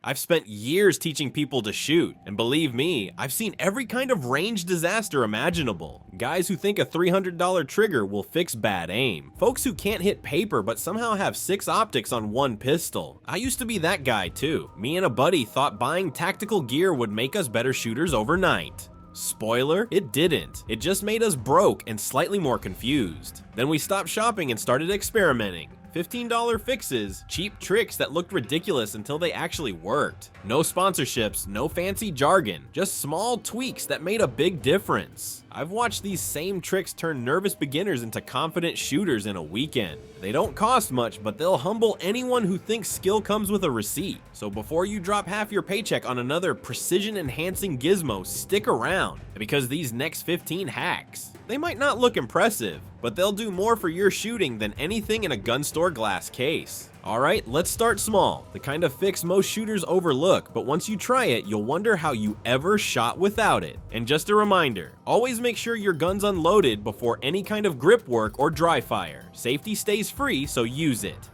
I've spent years teaching people to shoot, and believe me, I've seen every kind of range disaster imaginable. Guys who think a $300 trigger will fix bad aim. Folks who can't hit paper but somehow have 6 optics on one pistol. I used to be that guy too. Me and a buddy thought buying tactical gear would make us better shooters overnight. Spoiler, it didn't. It just made us broke and slightly more confused. Then we stopped shopping and started experimenting. $15 fixes, cheap tricks that looked ridiculous until they actually worked. No sponsorships, no fancy jargon, just small tweaks that made a big difference. I've watched these same tricks turn nervous beginners into confident shooters in a weekend. They don't cost much, but they'll humble anyone who thinks skill comes with a receipt. So before you drop half your paycheck on another precision-enhancing gizmo, stick around, because these next 15 hacks, they might not look impressive, but they'll do more for your shooting than anything in a gun store glass case. Alright, let's start small, the kind of fix most shooters overlook, but once you try it, you'll wonder how you ever shot without it. And just a reminder, always make sure your gun's unloaded before any kind of grip work or dry fire. Safety stays free, so use it.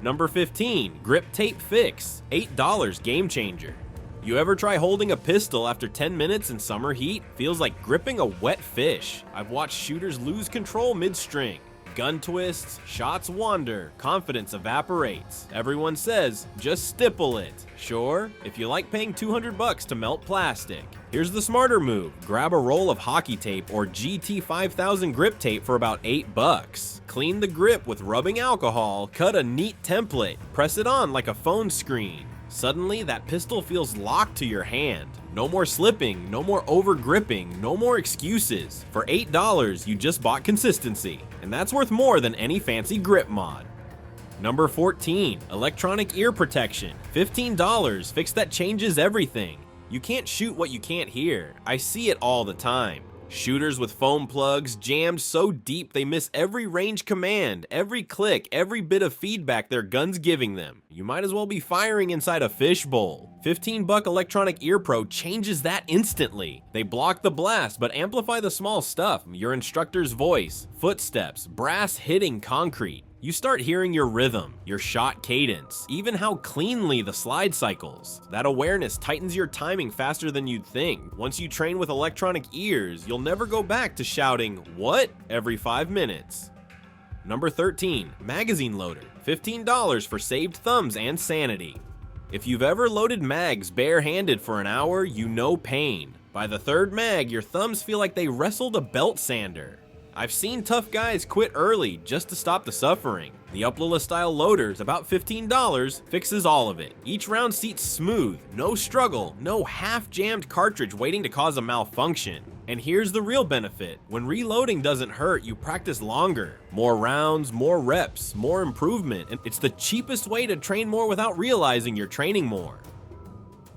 Number 15, grip tape fix, $8 game changer. You ever try holding a pistol after 10 minutes in summer heat? Feels like gripping a wet fish. I've watched shooters lose control mid-string. Gun twists, shots wander, confidence evaporates. Everyone says, just stipple it. Sure, if you like paying $200 to melt plastic. Here's the smarter move. Grab a roll of hockey tape or GT5000 grip tape for about $8. Clean the grip with rubbing alcohol, cut a neat template, press it on like a phone screen. Suddenly, that pistol feels locked to your hand. No more slipping, no more over gripping, no more excuses. For $8, you just bought consistency, and that's worth more than any fancy grip mod. Number 14, electronic ear protection, $15, fix that changes everything. You can't shoot what you can't hear. I see it all the time. Shooters with foam plugs jammed so deep they miss every range command, every click, every bit of feedback their gun's giving them. You might as well be firing inside a fishbowl. $15 electronic ear pro changes that instantly. They block the blast but amplify the small stuff, your instructor's voice, footsteps, brass hitting concrete. You start hearing your rhythm, your shot cadence, even how cleanly the slide cycles. That awareness tightens your timing faster than you'd think. Once you train with electronic ears, you'll never go back to shouting, "What?" every 5 minutes. Number 13, magazine loader, $15 for saved thumbs and sanity. If you've ever loaded mags bare-handed for an hour, you know pain. By the third mag, your thumbs feel like they wrestled a belt sander. I've seen tough guys quit early just to stop the suffering. The Uplila style loaders, about $15, fixes all of it. Each round seats smooth, no struggle, no half-jammed cartridge waiting to cause a malfunction. And here's the real benefit. When reloading doesn't hurt, you practice longer. More rounds, more reps, more improvement, and it's the cheapest way to train more without realizing you're training more.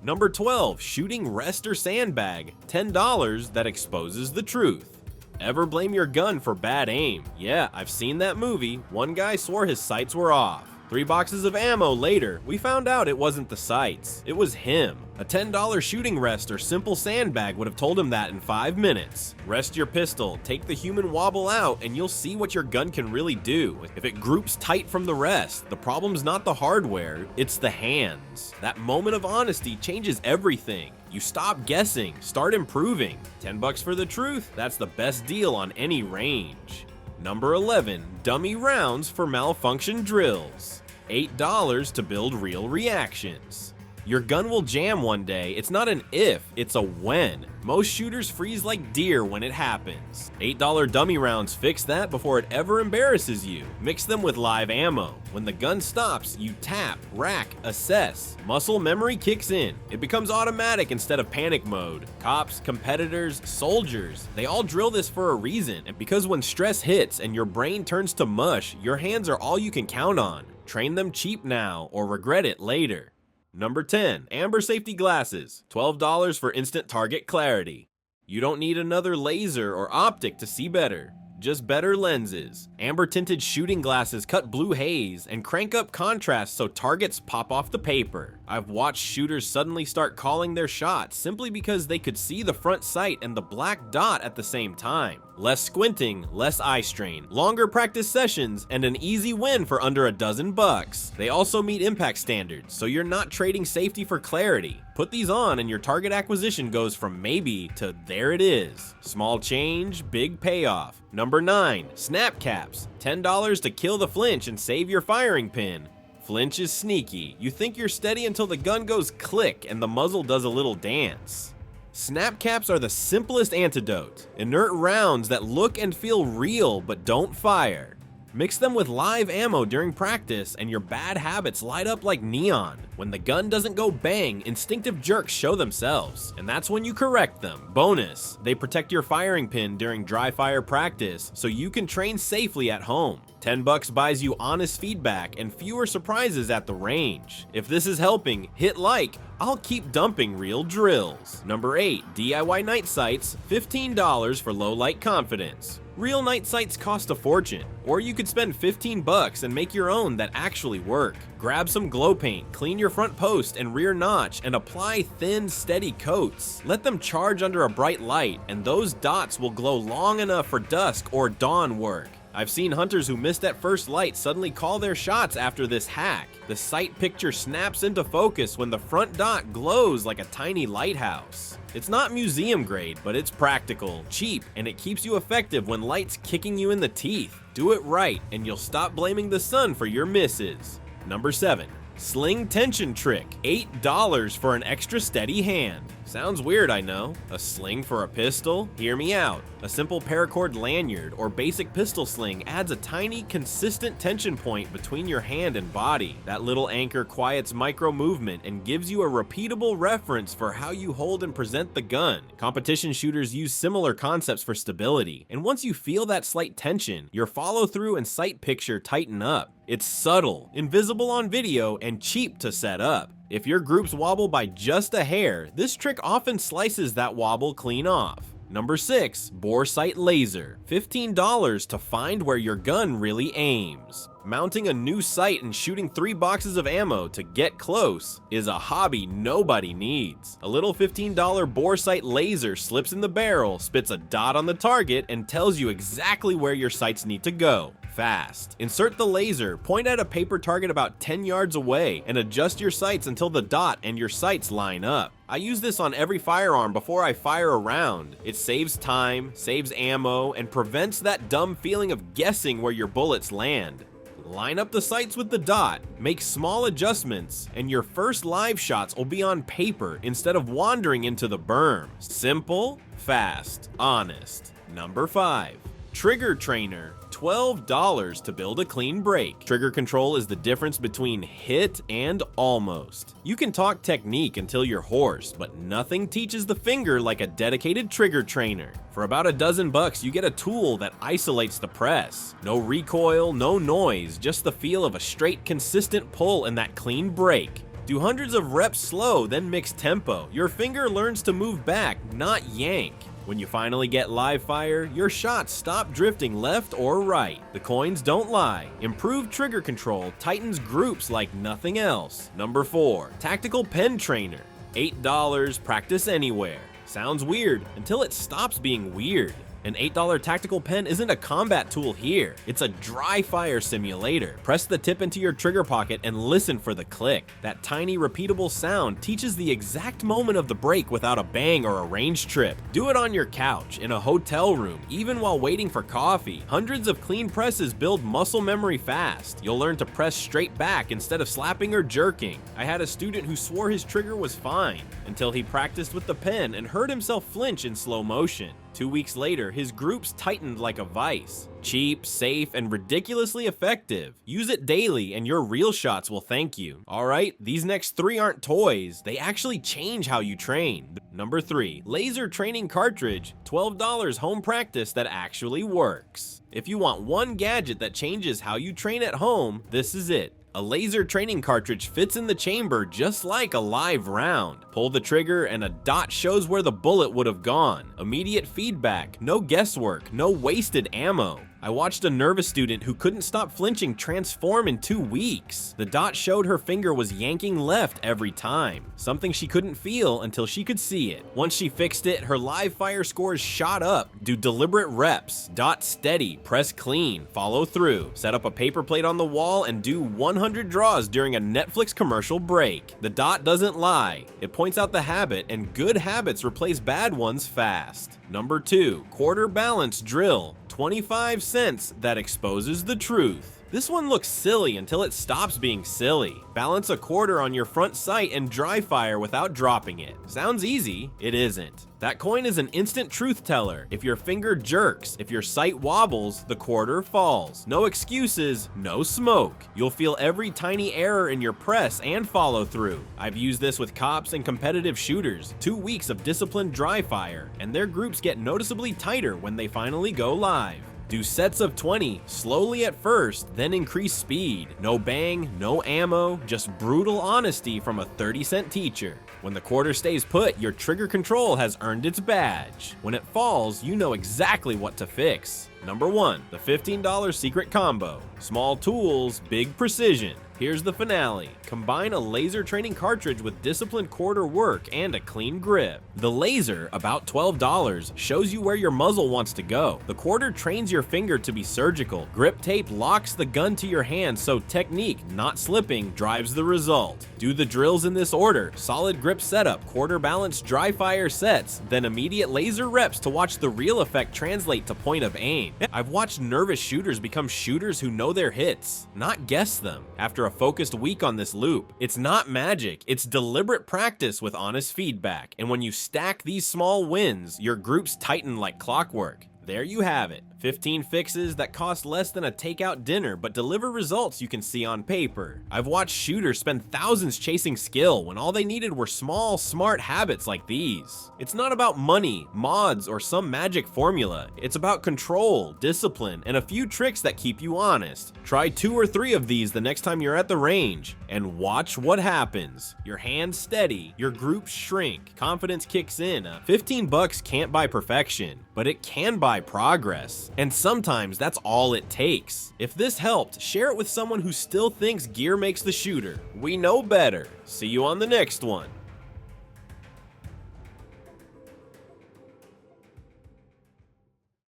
Number 12, shooting rest or sandbag, $10 that exposes the truth. Ever blame your gun for bad aim? Yeah, I've seen that movie. One guy swore his sights were off. 3 boxes of ammo later, we found out it wasn't the sights. It was him. A $10 shooting rest or simple sandbag would have told him that in 5 minutes. Rest your pistol, take the human wobble out, and you'll see what your gun can really do. If it groups tight from the rest, the problem's not the hardware, it's the hands. That moment of honesty changes everything. You stop guessing, start improving. $10 for the truth, that's the best deal on any range. Number 11, dummy rounds for malfunction drills. $8 to build real reactions. Your gun will jam one day. It's not an if, it's a when. Most shooters freeze like deer when it happens. $8 dummy rounds fix that before it ever embarrasses you. Mix them with live ammo. When the gun stops, you tap, rack, assess. Muscle memory kicks in. It becomes automatic instead of panic mode. Cops, competitors, soldiers, they all drill this for a reason. And because when stress hits and your brain turns to mush, your hands are all you can count on. Train them cheap now or regret it later. Number 10, amber safety glasses, $12 for instant target clarity. You don't need another laser or optic to see better. just better lenses. Amber tinted shooting glasses cut blue haze and crank up contrast so targets pop off the paper. I've watched shooters suddenly start calling their shots simply because they could see the front sight and the black dot at the same time. Less squinting, less eye strain, longer practice sessions, and an easy win for under $12. They also meet impact standards, so you're not trading safety for clarity. Put these on and your target acquisition goes from maybe to there it is. Small change, big payoff. Number 9, snap caps. $10 to kill the flinch and save your firing pin. Flinch is sneaky. You think you're steady until the gun goes click and the muzzle does a little dance. Snap caps are the simplest antidote. Inert rounds that look and feel real but don't fire. Mix them with live ammo during practice and your bad habits light up like neon. When the gun doesn't go bang, instinctive jerks show themselves, and that's when you correct them. Bonus, they protect your firing pin during dry fire practice so you can train safely at home. $10 buys you honest feedback and fewer surprises at the range. If this is helping, hit like. I'll keep dumping real drills. Number 8, DIY night sights, $15 for low light confidence. Real night sights cost a fortune, or you could spend $15 and make your own that actually work. Grab some glow paint, clean your front post and rear notch, and apply thin, steady coats. Let them charge under a bright light, and those dots will glow long enough for dusk or dawn work. I've seen hunters who missed at first light suddenly call their shots after this hack. The sight picture snaps into focus when the front dot glows like a tiny lighthouse. It's not museum grade, but it's practical, cheap, and it keeps you effective when light's kicking you in the teeth. Do it right, and you'll stop blaming the sun for your misses. Number 7, sling tension trick, $8 for an extra steady hand. Sounds weird, I know. A sling for a pistol? Hear me out. A simple paracord lanyard or basic pistol sling adds a tiny, consistent tension point between your hand and body. That little anchor quiets micro movement and gives you a repeatable reference for how you hold and present the gun. Competition shooters use similar concepts for stability, and once you feel that slight tension, your follow through and sight picture tighten up. It's subtle, invisible on video, and cheap to set up. If your groups wobble by just a hair, this trick often slices that wobble clean off. Number 6, bore sight laser, $15 to find where your gun really aims. Mounting a new sight and shooting 3 boxes of ammo to get close is a hobby nobody needs. A little $15 bore sight laser slips in the barrel, spits a dot on the target, and tells you exactly where your sights need to go. Fast. Insert the laser, point at a paper target about 10 yards away, and adjust your sights until the dot and your sights line up. I use this on every firearm before I fire a round. It saves time, saves ammo, and prevents that dumb feeling of guessing where your bullets land. Line up the sights with the dot, make small adjustments, and your first live shots will be on paper instead of wandering into the berm. Simple, fast, honest. Number 5, trigger trainer. $12 to build a clean break. Trigger control is the difference between hit and almost. You can talk technique until you're hoarse, but nothing teaches the finger like a dedicated trigger trainer. For about $12, you get a tool that isolates the press. No recoil, no noise, just the feel of a straight, consistent pull and that clean break. Do hundreds of reps slow, then mix tempo. Your finger learns to move back, not yank. When you finally get live fire, your shots stop drifting left or right. The coins don't lie. Improved trigger control tightens groups like nothing else. Number 4, tactical pen trainer. $8, practice anywhere. Sounds weird until it stops being weird. An $8 tactical pen isn't a combat tool here, it's a dry fire simulator. Press the tip into your trigger pocket and listen for the click. That tiny repeatable sound teaches the exact moment of the break without a bang or a range trip. Do it on your couch, in a hotel room, even while waiting for coffee. Hundreds of clean presses build muscle memory fast. You'll learn to press straight back instead of slapping or jerking. I had a student who swore his trigger was fine until he practiced with the pen and heard himself flinch in slow motion. 2 weeks later, his groups tightened like a vice. Cheap, safe, and ridiculously effective. Use it daily and your real shots will thank you. Alright, these next 3 aren't toys, they actually change how you train. Number 3, laser training cartridge, $12 home practice that actually works. If you want one gadget that changes how you train at home, this is it. A laser training cartridge fits in the chamber just like a live round. Pull the trigger and a dot shows where the bullet would have gone. Immediate feedback, no guesswork, no wasted ammo. I watched a nervous student who couldn't stop flinching transform in 2 weeks. The dot showed her finger was yanking left every time, something she couldn't feel until she could see it. Once she fixed it, her live fire scores shot up. Do deliberate reps, dot steady, press clean, follow through. Set up a paper plate on the wall and do 100 draws during a Netflix commercial break. The dot doesn't lie. It points out the habit, and good habits replace bad ones fast. Number 2, quarter balance drill. 25 cents that exposes the truth. This one looks silly until it stops being silly. Balance a quarter on your front sight and dry fire without dropping it. Sounds easy, it isn't. That coin is an instant truth teller. If your finger jerks, if your sight wobbles, the quarter falls. No excuses, no smoke. You'll feel every tiny error in your press and follow through. I've used this with cops and competitive shooters. 2 weeks of disciplined dry fire, and their groups get noticeably tighter when they finally go live. Do sets of 20, slowly at first, then increase speed. No bang, no ammo, just brutal honesty from a 30-cent teacher. When the quarter stays put, your trigger control has earned its badge. When it falls, you know exactly what to fix. Number 1, the $15 secret combo. Small tools, big precision. Here's the finale. Combine a laser training cartridge with disciplined quarter work and a clean grip. The laser, about $12, shows you where your muzzle wants to go. The quarter trains your finger to be surgical. Grip tape locks the gun to your hand, so technique, not slipping, drives the result. Do the drills in this order: solid grip setup, quarter balance dry fire sets, then immediate laser reps to watch the real effect translate to point of aim. I've watched nervous shooters become shooters who know their hits, not guess them. After a focused week on this loop, it's not magic, it's deliberate practice with honest feedback. And when you stack these small wins, your groups tighten like clockwork. There you have it. 15 fixes that cost less than a takeout dinner but deliver results you can see on paper. I've watched shooters spend thousands chasing skill when all they needed were small, smart habits like these. It's not about money, mods, or some magic formula. It's about control, discipline, and a few tricks that keep you honest. Try 2 or 3 of these the next time you're at the range, and watch what happens. Your hands steady, your groups shrink, confidence kicks in. 15 bucks can't buy perfection, but it can buy progress. And sometimes that's all it takes. If this helped, share it with someone who still thinks gear makes the shooter. We know better. See you on the next one.